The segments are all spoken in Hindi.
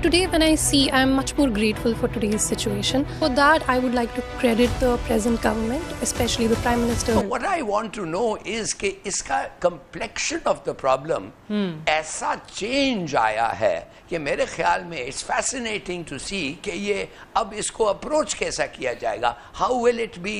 today when I see, I'm much more grateful for today's situation. For that, I would like to credit the present government, especially the Prime Minister. So what I want to know is कि इसका complexion of the problem ऐसा change आया है कि मेरे ख्याल में it's fascinating to see कि ये अब इसको approach कैसा किया जाएगा. How will it be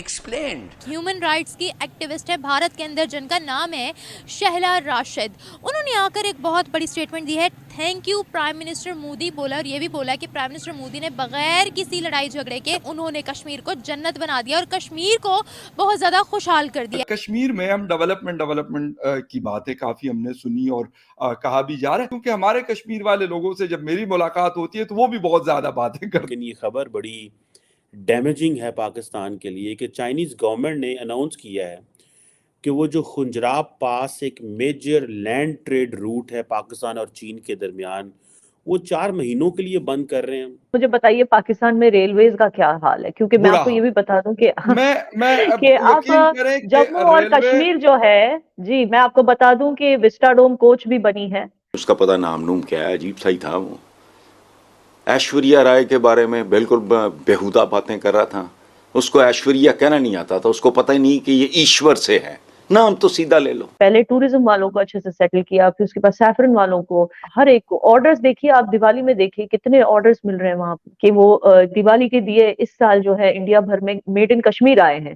explained? Human rights की एक्टिविस्ट है भारत के अंदर, जिनका नाम है शहला राशिद। उन्होंने आकर एक बहुत बड़ी स्टेटमेंट दी है, thank you prime minister Modi बोला, और ये भी बोला कि प्राइम मिनिस्टर मोदी ने बगैर किसी लड़ाई झगड़े के उन्होंने कश्मीर को जन्नत बना दिया और कश्मीर को बहुत ज्यादा खुशहाल कर दिया। कश्मीर में हम डेवलपमेंट की बातें काफी हमने सुनी और कहा भी जा रहा है, क्योंकि हमारे कश्मीर वाले लोगों से जब मेरी मुलाकात होती है तो वो भी बहुत ज्यादा बातें करते हैं। लेकिन ये खबर बड़ी डैमेजिंग है पाकिस्तान के लिए कि चाइनीज गवर्नमेंट ने अनाउंस किया है कि वो जो खुंजराब पास एक मेजर लैंड ट्रेड रूट है पाकिस्तान और चीन के दरमियान, वो 4 महीनों के लिए बंद कर रहे हैं। मुझे बताइए पाकिस्तान में रेलवेज का क्या हाल है, क्योंकि मैं आपको ये भी बता दूं कि कि आप जम्मू और कश्मीर जो है जी, मैं आपको बता दूं कि विस्टाडोम कोच भी बनी है। उसका पता नाम नूम क्या है, अजीब सा ही था वो। ऐश्वर्या राय के बारे में बिल्कुल बेहुदा बातें कर रहा था। उसको ऐश्वर्या कहना नहीं आता था, उसको पता ही नहीं कि ये ईश्वर से है, नाम तो सीधा ले लो। पहले टूरिज्म वालों को अच्छे से सेटल किया, फिर उसके बाद सैफरन वालों को, हर एक को ऑर्डर्स देखिए। आप दिवाली में देखिए कितने ऑर्डर्स मिल रहे हैं वहां कि वो दिवाली के दिए इस साल जो है इंडिया भर में मेड इन कश्मीर आए हैं।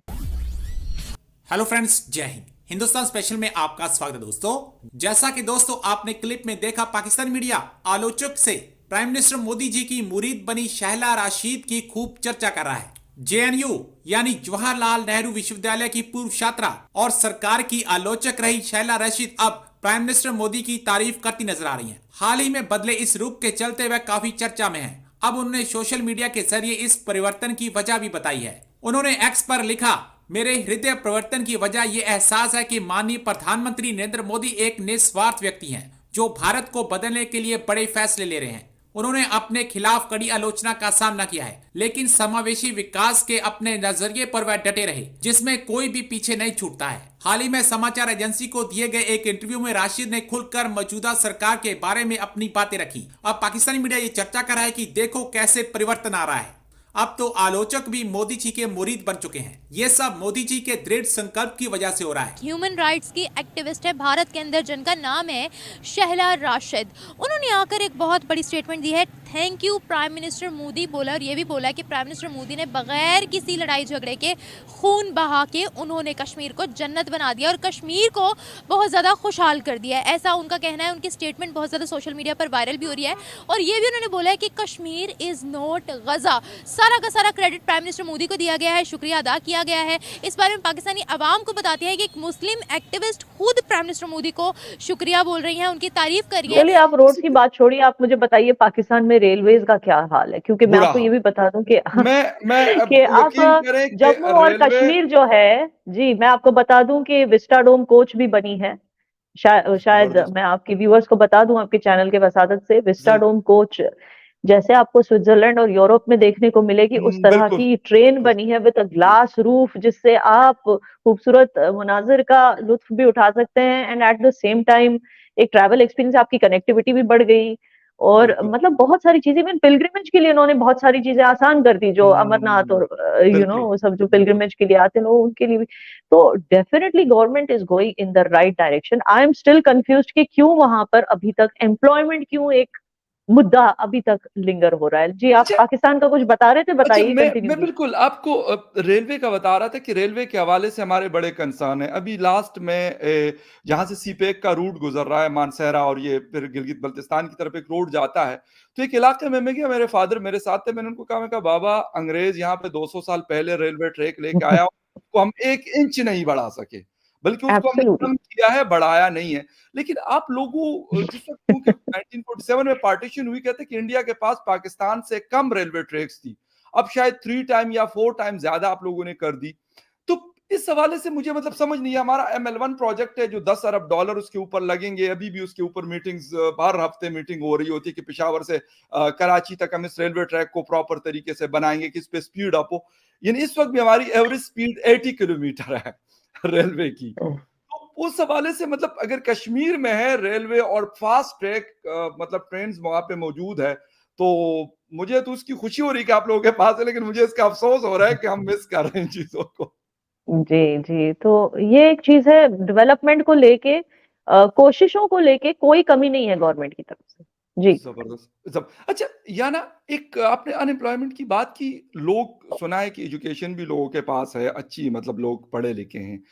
हेलो फ्रेंड्स, जय हिंद। हिंदुस्तान स्पेशल में आपका स्वागत है दोस्तों। जैसा कि दोस्तों आपने क्लिप में देखा, पाकिस्तान मीडिया आलोचक से प्राइम मिनिस्टर मोदी जी की मुरीद बनी शहला राशिद की खूब चर्चा कर रहा है। जेएनयू यानी जवाहरलाल नेहरू विश्वविद्यालय की पूर्व छात्रा और सरकार की आलोचक रही शहला राशिद अब प्राइम मिनिस्टर मोदी की तारीफ करती नजर आ रही हैं। हाल ही में बदले इस रूप के चलते वह काफी चर्चा में हैं। अब उन्होंने सोशल मीडिया के जरिए इस परिवर्तन की वजह भी बताई है। उन्होंने एक्स पर लिखा, मेरे हृदय परिवर्तन की वजह यह एहसास है कि माननीय प्रधानमंत्री नरेंद्र मोदी एक निस्वार्थ व्यक्ति हैं जो भारत को बदलने के लिए बड़े फैसले ले रहे हैं। उन्होंने अपने खिलाफ कड़ी आलोचना का सामना किया है, लेकिन समावेशी विकास के अपने नजरिए पर वह डटे रहे, जिसमें कोई भी पीछे नहीं छूटता है। हाल ही में समाचार एजेंसी को दिए गए एक इंटरव्यू में राशिद ने खुलकर मौजूदा सरकार के बारे में अपनी बातें रखी। अब पाकिस्तानी मीडिया ये चर्चा कर रहा है कि देखो कैसे परिवर्तन आ रहा है। अब तो आलोचक भी मोदी जी के मुरीद बन चुके हैं। ये सब मोदी जी के दृढ़ संकल्प की वजह से हो रहा है। ह्यूमन राइट्स की एक्टिविस्ट है भारत के अंदर, जिनका नाम है शहला राशिद। उन्होंने आकर एक बहुत बड़ी स्टेटमेंट दी है, thank you prime minister Modi बोला, और ये भी बोला कि प्राइम मिनिस्टर मोदी ने बगैर किसी लड़ाई झगड़े के खून बहा के उन्होंने कश्मीर को जन्नत बना दिया और कश्मीर को बहुत ज़्यादा खुशहाल कर दिया है, ऐसा उनका कहना है। उनकी स्टेटमेंट बहुत ज़्यादा सोशल मीडिया पर वायरल भी हो रही है, और ये भी उन्होंने बोला है कि कश्मीर इज़ नॉट गजा। सारा का सारा क्रेडिट प्राइम मिनिस्टर मोदी को दिया गया है, शुक्रिया अदा किया गया है। इस बारे में पाकिस्तानी अवाम को बताते हैं कि एक मुस्लिम एक्टिविस्ट खुद प्राइम मिनिस्टर मोदी को शुक्रिया बोल रही हैं, उनकी तारीफ कर रही है। चलिए आप रोड की बात छोड़िए, आप मुझे बताइए पाकिस्तान में रेलवेज का क्या हाल है, क्योंकि मैं आपको ये भी बता दूं कि कि आप जम्मू और कश्मीर जो है जी, मैं आपको बता दूं कि विस्टाडोम कोच भी बनी है। शायद मैं आपके व्यूअर्स को बता दूं, आपके चैनल के वसादत से, विस्टाडोम कोच जैसे आपको स्विट्जरलैंड और यूरोप में देखने को मिलेगी, उस तरह की ट्रेन बनी है विद अ ग्लास रूफ, जिससे आप खूबसूरत मुनाजिर का लुत्फ भी उठा सकते हैं, and at the same time एक ट्रैवल एक्सपीरियंस, आपकी कनेक्टिविटी भी बढ़ गई। और मतलब बहुत सारी चीजें, इवन पिलग्रिमेज के लिए उन्होंने बहुत सारी चीजें आसान कर दी, जो अमरनाथ और वो सब जो पिलग्रिमेज के लिए आते हैं लोग, उनके लिए भी। तो definitely government is going in the right direction. I am still confused कि क्यों वहां पर अभी तक एम्प्लॉयमेंट, क्यों एक मुद्दा अभी तक लिंगर हो रहा है। जी आप पाकिस्तान का कुछ बता रहे थे, बताइए। मैं बिल्कुल आपको रेलवे का बता रहा था कि रेलवे के हवाले से हमारे बड़े कंसर्न है। अभी लास्ट में जहां से सीपेक का रूट गुजर रहा है, मानसहरा और ये फिर गिलगित बल्तिस्तान की तरफ एक रोड जाता है, तो एक इलाके में मैं गया, मेरे फादर मेरे साथ थे, मैंने उनको कहा, मैं कहा बाबा अंग्रेज यहाँ पे 200 साल पहले रेलवे ट्रैक लेके आया, उसको हम 1 इंच नहीं बढ़ा सके, बल्कि उसको हमने कम किया है, बढ़ाया नहीं है। लेकिन आप लोगों, जिस वक्त 1947 में पार्टीशन हुई, कहते कि इंडिया के पास पाकिस्तान से कम रेलवे ट्रैक्स थी, अब शायद 3 टाइम या 4 टाइम ज्यादा आप लोगों ने कर दी। तो इस हवाले से मुझे मतलब समझ नहीं है। हमारा ML1 प्रोजेक्ट है जो $10 अरब उसके ऊपर लगेंगे, अभी भी उसके ऊपर मीटिंग्स, हर हफ्ते मीटिंग हो रही होती है कि पेशावर से कराची तक हम इस रेलवे ट्रैक को प्रॉपर तरीके से बनाएंगे कि इस पे स्पीड अप हो। यानी इस वक्त भी हमारी एवरेज स्पीड 80 किलोमीटर है रेलवे की। तो उस हवाले से मतलब अगर कश्मीर में है रेलवे और फास्ट ट्रैक मतलब ट्रेन वहां पे मौजूद है, तो मुझे तो उसकी खुशी हो रही है कि आप लोगों के पास है, लेकिन मुझे इसका अफसोस हो रहा है कि हम मिस कर रहे हैं इन चीजों को। जी, जी। तो ये एक चीज़ है, डेवलपमेंट को लेके कोशिशों को लेके कोई कमी नहीं है गवर्नमेंट की तरफ से। जी। जबरदस्त। अच्छा, या ना एक आपने अनएम्प्लॉयमेंट की बात की, लोग सुना है कि एजुकेशन भी लोगों के पास है अच्छी, मतलब लोग पढ़े लिखे हैं।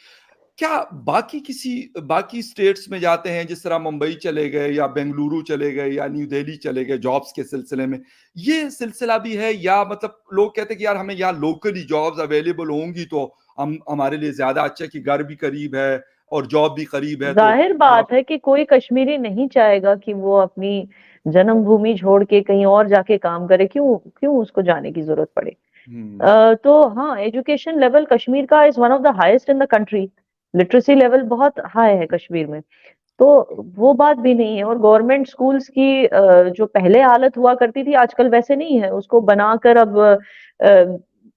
क्या बाकी स्टेट्स में जाते हैं, जिस तरह मुंबई चले गए या बेंगलुरु चले गए या न्यू दिल्ली चले गए जॉब्स के सिलसिले में, ये सिलसिला भी है, या मतलब लोग कहते हैं कि यार हमें यहाँ लोकली जॉब्स अवेलेबल होंगी तो हम हमारे लिए ज्यादा अच्छा, कि घर भी करीब है और जॉब भी करीब है, तो जाहिर बात है कि कोई कश्मीरी नहीं चाहेगा कि वो अपनी जन्मभूमि छोड़ के कहीं और जाके काम करे, क्यों उसको जाने की जरूरत पड़े। तो हाँ, एजुकेशन लेवल कश्मीर का is one of the highest in the country. Literacy level बहुत हाई है कश्मीर में, तो वो बात भी नहीं है। और गवर्नमेंट स्कूल्स की जो पहले हालत हुआ करती थी आजकल वैसे नहीं है, उसको बनाकर अब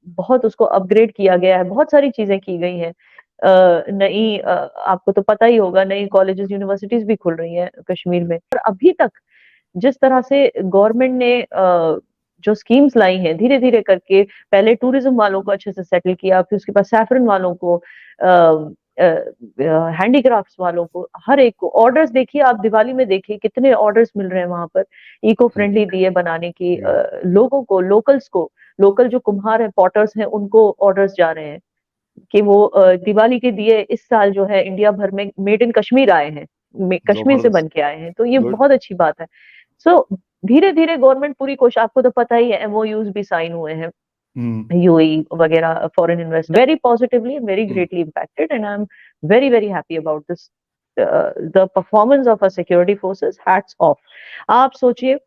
बहुत उसको अपग्रेड किया गया है, बहुत सारी चीजें की गई हैं। नई आपको तो पता ही होगा, नई कॉलेजेस यूनिवर्सिटीज भी खुल रही हैं कश्मीर में। और अभी तक जिस तरह से गवर्नमेंट ने जो स्कीम्स लाई हैं धीरे धीरे करके, पहले टूरिज्म वालों को अच्छे से सेटल किया, फिर उसके बाद सैफरन वालों को, हैंडीक्राफ्ट्स वालों को, हर एक को ऑर्डर्स देखिए आप, दिवाली में देखिए कितने ऑर्डर्स मिल रहे हैं वहां पर इको फ्रेंडली दिए बनाने की। लोगों को, लोकल जो कुम्हार है, पॉटर्स हैं, उनको ऑर्डर्स जा रहे हैं कि वो दिवाली के दिए इस साल जो है इंडिया भर में मेड इन कश्मीर आए हैं, कश्मीर से बन के आए हैं, तो ये बहुत अच्छी बात है। सो धीरे धीरे गवर्नमेंट पूरी कोशिश, आपको तो पता ही है एमओयूज भी साइन हुए हैं, यूएई वगैरह, foreign invest very positively and very greatly impacted, and I am very very happy about this, the performance of a security forces, hats off. आप सोचिए,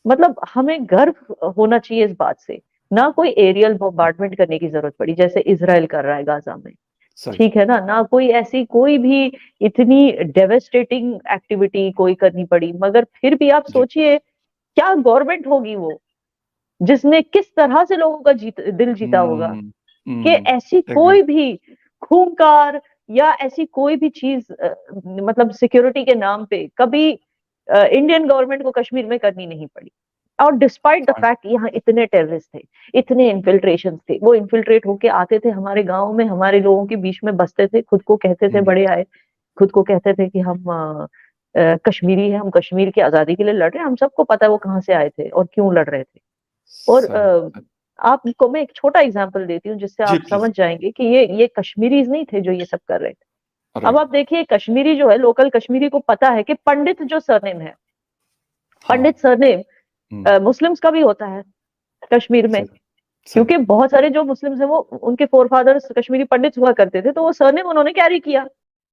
मतलब हमें गर्व होना चाहिए इस बात से, ना कोई एरियल बॉम्बार्डमेंट करने की जरूरत पड़ी जैसे इजराइल कर रहा है गाजा में, ठीक है ना कोई ऐसी कोई भी इतनी डेवेस्टेटिंग एक्टिविटी कोई करनी पड़ी। मगर फिर भी आप सोचिए क्या गवर्नमेंट होगी वो, जिसने किस तरह से लोगों का दिल जीता होगा, कि ऐसी कोई भी खूंखार या ऐसी कोई भी चीज मतलब सिक्योरिटी के नाम पे कभी इंडियन गवर्नमेंट को कश्मीर में करनी नहीं पड़ी। और डिस्पाइट द फैक्ट यहाँ इतने टेररिस्ट थे, इतने इन्फिल्ट्रेशन थे, वो इन्फिल्ट्रेट होके आते थे हमारे गांव में, हमारे लोगों के बीच में बसते थे, खुद को कहते थे बड़े आए, खुद को कहते थे कि हम कश्मीरी हैं, हम कश्मीर की आजादी के लिए लड़ रहे हैं। हम सबको पता है वो कहाँ से आए थे और क्यों लड़ रहे थे। और आपको मैं एक छोटा एग्जाम्पल देती हूँ जिससे आप समझ जाएंगे कि ये कश्मीरीज नहीं थे जो ये सब कर रहे थे। अब आप देखिए, कश्मीरी जो है, लोकल कश्मीरी को पता है कि पंडित जो सरनेम है, पंडित सरनेम मुस्लिम्स का भी होता है कश्मीर में, क्योंकि बहुत सारे जो मुस्लिम्स हैं वो उनके फोरफादर्स कश्मीरी पंडित हुआ करते थे, तो वो सरनेम उन्होंने कैरी किया।